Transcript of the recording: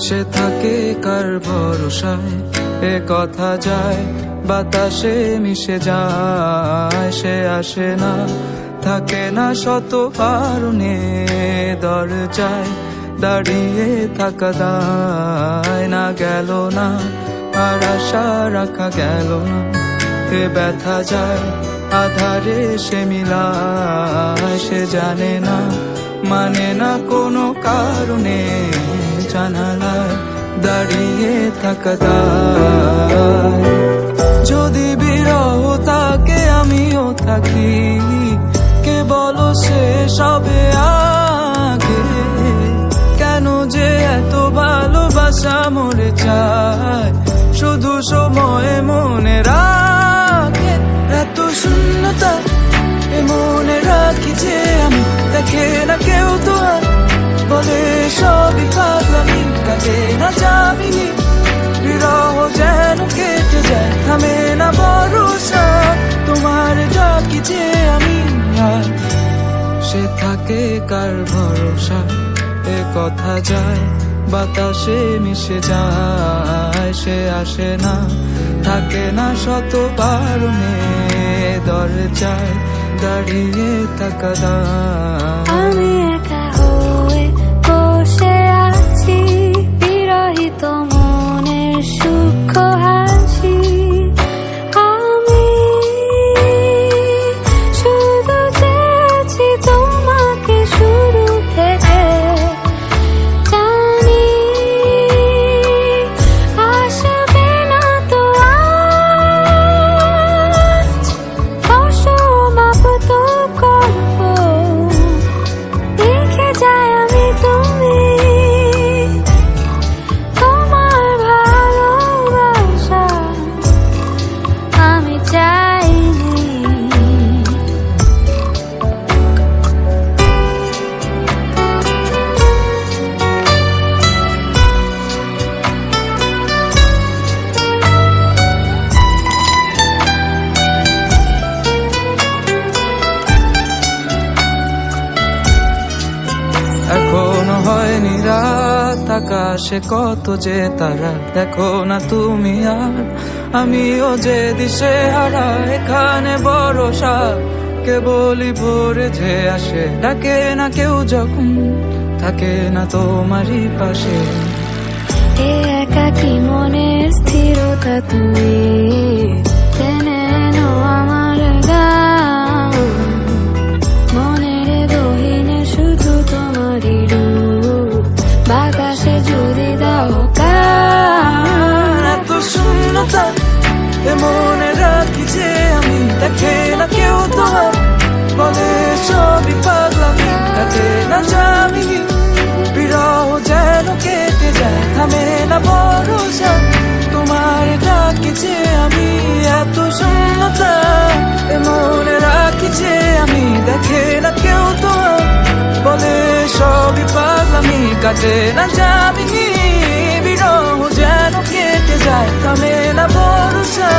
সে থাকে কার ভরসায়, এ কথা যায় বাতাসে মিশে যায়। সে আসে না, থাকে না শত কারণে, দরজায় দাঁড়িয়ে থাকা দায়। না গেল না আর আশা রাখা গেল না, এ ব্যথা যায় আধারে সে মিলায়। সে জানে না, মানে না কোনো কারণে, জানালায় দাঁড়িয়ে থাকা দায়। যদি বিরহ থাকে আমিও থাকি, কে বলো সে সবে আগে। কেন যে এত ভালোবাসা মরে চায়, শুধু সময় মনে রাখে। এত শূন্যতা এ মনে রাখি যে আমি, দেখে না কেউ তো আর, বলে সবই পাগলামি, কাটে না যাবিনি। বিরহ যেন কেটে যায়, থামে না ভরসা, তোমার ডাকি যে আমি আর। সে থাকে কার ভরসা, এ কথা যায় বাতাসে মিশে যায়। সে আসে না, থাকে না শত কারণে, দরজায় দাঁড়িয়ে থাকা দায়। আমি একা হয়ে বসে আছি, বিরহিত মনের সূক্ষ্ম হাসি। আমি শুধু চেয়েছি তোমাকে শুরু থেকে, জানি আসবে না তো আজ। অসমাপ্ত গল্প লিখে যায় আমি তুমি, তোমার ভালোবাসা আমি চাইনি। এখনো হয়নি রাত, আকাশে কত যে তারা, দেখো না তুমি আর আমিও যে দিশে হারা। এখানে ভরসা কেবলই ভোরে যে আসে, ডাকে না কেউ যখন থাকে না তোমারই পাশে। এ একাকী মনের স্থিরতা তুমি টেনে এনো আমার গান। মনের গহীনে শুধু তোমারই রূপ, বাতাসে যদি দাও কান। এত শূন্যতা এ মনে রাখি যে আমি, দেখে না কেউ তোমার, বলে সবই পাগলামি, কাটে না যাবিনি। বিরহ যেন কেটে যায়, থামে না ভরসা, তোমার ডাকি যে আমি। এত শূন্যতা এ মনে রাখি যে আমি, দেখে না কেউ তোমার, বলে সবই পাগলামি, কাটে না যাবিনি। বিরহ যেন কেটে যায়, থামে না ভরসা।